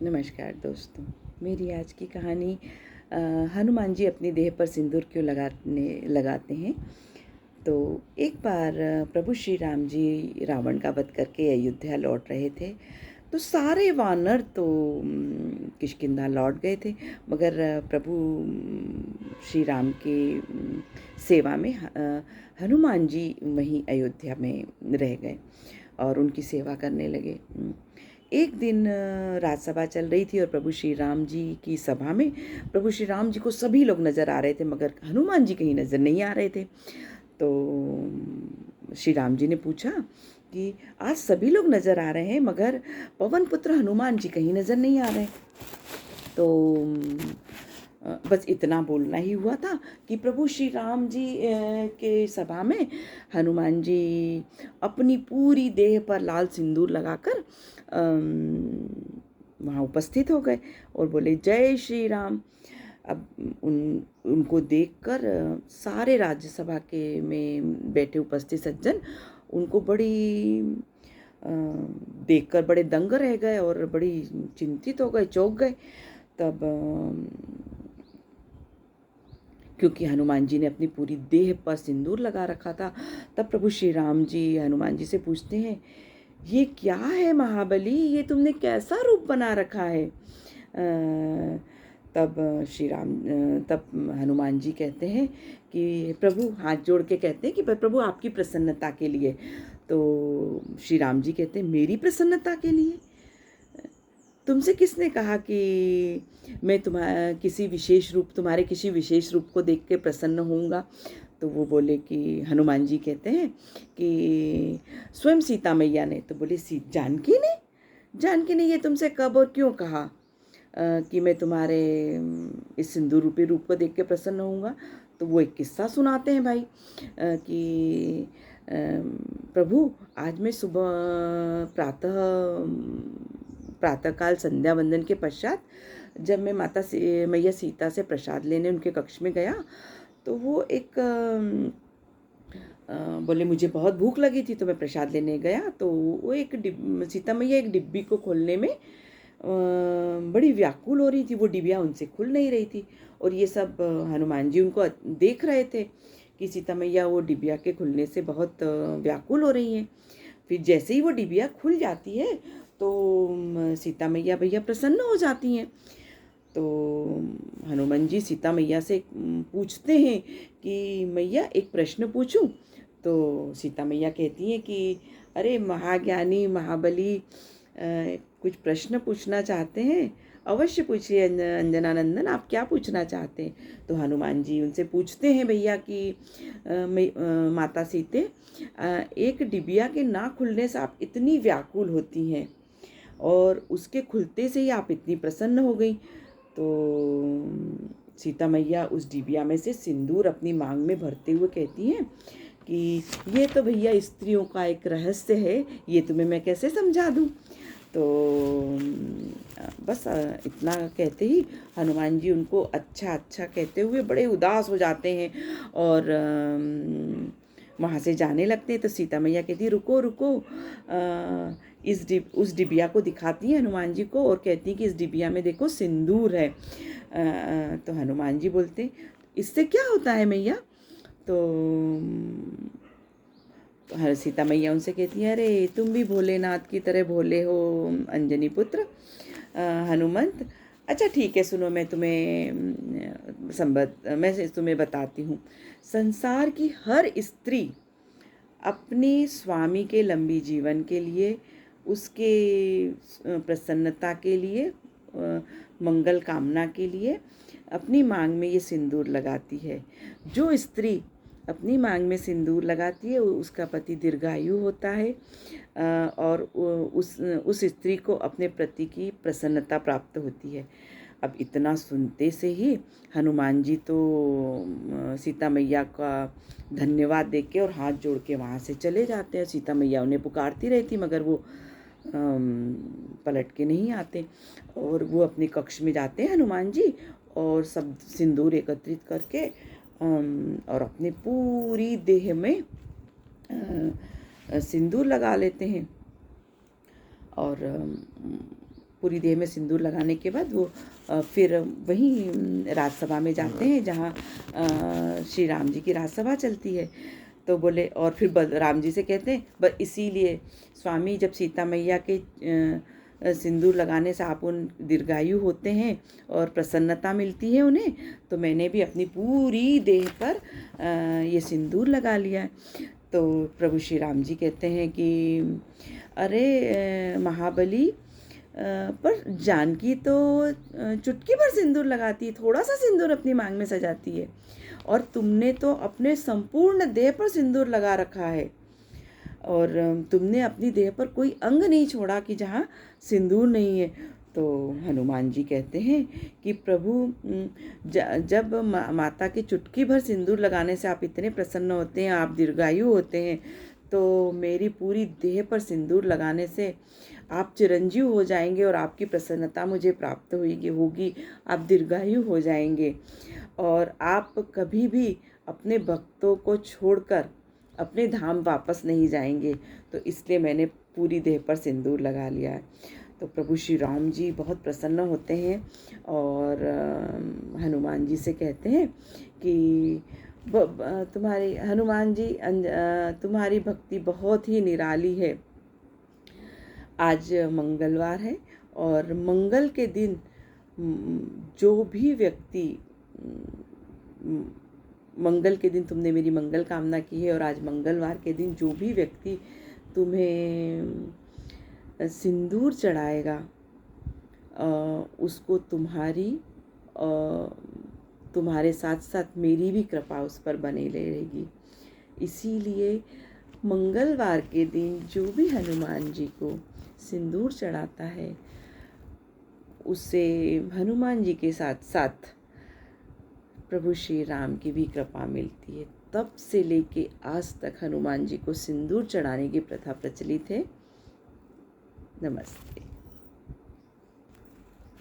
नमस्कार दोस्तों। मेरी आज की कहानी हनुमान जी अपनी देह पर सिंदूर क्यों लगाते हैं। तो एक बार प्रभु श्री राम जी रावण का वध करके अयोध्या लौट रहे थे। तो सारे वानर तो किष्किंधा लौट गए थे, मगर प्रभु श्री राम के सेवा में हनुमान जी वहीं अयोध्या में रह गए और उनकी सेवा करने लगे। एक दिन राजसभा चल रही थी और प्रभु श्री राम जी की सभा में प्रभु श्री राम जी को सभी लोग नज़र आ रहे थे, मगर हनुमान जी कहीं नज़र नहीं आ रहे थे। तो श्री राम जी ने पूछा कि आज सभी लोग नज़र आ रहे हैं, मगर पवन पुत्र हनुमान जी कहीं नज़र नहीं आ रहे। तो बस इतना बोलना ही हुआ था कि प्रभु श्री राम जी के सभा में हनुमान जी अपनी पूरी देह पर लाल सिंदूर लगाकर वहाँ उपस्थित हो गए और बोले जय श्री राम। अब उनको देखकर सारे राज्यसभा के में बैठे उपस्थित सज्जन उनको बड़ी देखकर बड़े दंग रह गए और बड़ी चिंतित हो गए, चौंक गए। तब क्योंकि हनुमान जी ने अपनी पूरी देह पर सिंदूर लगा रखा था, तब प्रभु श्री राम जी हनुमान जी से पूछते हैं, ये क्या है महाबली, ये तुमने कैसा रूप बना रखा है। तब हनुमान जी कहते हैं कि प्रभु, हाथ जोड़ के कहते हैं कि प्रभु आपकी प्रसन्नता के लिए। तो श्री राम जी कहते हैं, मेरी प्रसन्नता के लिए? तुमसे किसने कहा कि मैं तुम्हारे किसी विशेष रूप को देख के प्रसन्न होऊंगा? तो वो बोले कि हनुमान जी कहते हैं कि स्वयं सीता मैया ने। तो बोले जानकी ने ये तुमसे कब और क्यों कहा कि मैं तुम्हारे इस सिंदूर रूपी रूप को देख के प्रसन्न होऊंगा? तो वो एक किस्सा सुनाते हैं भाई कि प्रभु, आज मैं सुबह प्रातःकाल संध्या वंदन के पश्चात जब मैं मैया सीता से प्रसाद लेने उनके कक्ष में गया, तो वो एक बोले मुझे बहुत भूख लगी थी, तो मैं प्रसाद लेने गया। तो वो सीता मैया एक डिब्बी को खोलने में बड़ी व्याकुल हो रही थी। वो डिबिया उनसे खुल नहीं रही थी और ये सब हनुमान जी उनको देख रहे थे कि सीता मैया वो डिबिया के खुलने से बहुत व्याकुल हो रही हैं। फिर जैसे ही वो डिबिया खुल जाती है तो सीता मैया भैया प्रसन्न हो जाती हैं। तो हनुमान जी सीता मैया से पूछते हैं कि मैया एक प्रश्न पूछूं? तो सीता मैया कहती हैं कि अरे महाज्ञानी महाबली, कुछ प्रश्न पूछना चाहते हैं? अवश्य पूछिए अंजनानंदन, आप क्या पूछना चाहते हैं? तो हनुमान जी उनसे पूछते हैं भैया कि माता सीते, एक डिबिया के ना खुलने से आप इतनी व्याकुल होती हैं और उसके खुलते से ही आप इतनी प्रसन्न हो गई। तो सीता मैया उस डिबिया में से सिंदूर अपनी मांग में भरते हुए कहती हैं कि ये तो भैया स्त्रियों का एक रहस्य है, ये तुम्हें मैं कैसे समझा दूँ। तो बस इतना कहते ही हनुमान जी उनको अच्छा कहते हुए बड़े उदास हो जाते हैं और वहाँ से जाने लगते हैं। तो सीता मैया कहती है रुको रुको, उस डिबिया को दिखाती है हनुमान जी को और कहती है कि इस डिबिया में देखो सिंदूर है। तो हनुमान जी बोलते इससे क्या होता है मैया? तो सीता मैया उनसे कहती है, अरे तुम भी भोलेनाथ की तरह भोले हो अंजनी पुत्र हनुमंत। अच्छा ठीक है, सुनो, मैं तुम्हें बताती हूँ। संसार की हर स्त्री अपने स्वामी के लंबी जीवन के लिए, उसके प्रसन्नता के लिए, मंगल कामना के लिए अपनी मांग में ये सिंदूर लगाती है। जो स्त्री अपनी मांग में सिंदूर लगाती है उसका पति दीर्घायु होता है और उस स्त्री को अपने पति की प्रसन्नता प्राप्त होती है। अब इतना सुनते से ही हनुमान जी तो सीता मैया का धन्यवाद देके और हाथ जोड़ के वहाँ से चले जाते हैं। सीता मैया उन्हें पुकारती रहती मगर वो पलट के नहीं आते और वो अपने कक्ष में जाते हैं हनुमान जी और सब सिंदूर एकत्रित करके और अपने पूरी देह में सिंदूर लगा लेते हैं। और पूरी देह में सिंदूर लगाने के बाद वो फिर वहीं राजसभा में जाते हैं जहाँ श्री राम जी की राजसभा चलती है। तो बोले, और फिर राम जी से कहते हैं, बस इसीलिए स्वामी जब सीता मैया के सिंदूर लगाने से आप उन दीर्घायु होते हैं और प्रसन्नता मिलती है उन्हें, तो मैंने भी अपनी पूरी देह पर ये सिंदूर लगा लिया है। तो प्रभु श्री राम जी कहते हैं कि अरे महाबली, पर जानकी तो चुटकी भर सिंदूर लगाती है, थोड़ा सा सिंदूर अपनी मांग में सजाती है, और तुमने तो अपने संपूर्ण देह पर सिंदूर लगा रखा है, और तुमने अपनी देह पर कोई अंग नहीं छोड़ा कि जहाँ सिंदूर नहीं है। तो हनुमान जी कहते हैं कि प्रभु, जब माता की चुटकी भर सिंदूर लगाने से आप इतने प्रसन्न होते हैं, आप दीर्घायु होते हैं, तो मेरी पूरी देह पर सिंदूर लगाने से आप चिरंजीव हो जाएंगे और आपकी प्रसन्नता मुझे प्राप्त होगी, आप दीर्घायु हो जाएंगे, और आप कभी भी अपने भक्तों को छोड़कर अपने धाम वापस नहीं जाएंगे, तो इसलिए मैंने पूरी देह पर सिंदूर लगा लिया है। तो प्रभु श्री राम जी बहुत प्रसन्न होते हैं और हनुमान जी से कहते हैं कि तुम्हारी हनुमान जी, तुम्हारी भक्ति बहुत ही निराली है। आज मंगलवार है और मंगल के दिन जो भी व्यक्ति, मंगल के दिन तुमने मेरी मंगल कामना की है, और आज मंगलवार के दिन जो भी व्यक्ति तुम्हें सिंदूर चढ़ाएगा उसको तुम्हारे साथ साथ मेरी भी कृपा उस पर बनी रहेगी। इसीलिए मंगलवार के दिन जो भी हनुमान जी को सिंदूर चढ़ाता है उससे हनुमान जी के साथ साथ प्रभु श्री राम की भी कृपा मिलती है। तब से लेके आज तक हनुमान जी को सिंदूर चढ़ाने की प्रथा प्रचलित है। नमस्ते।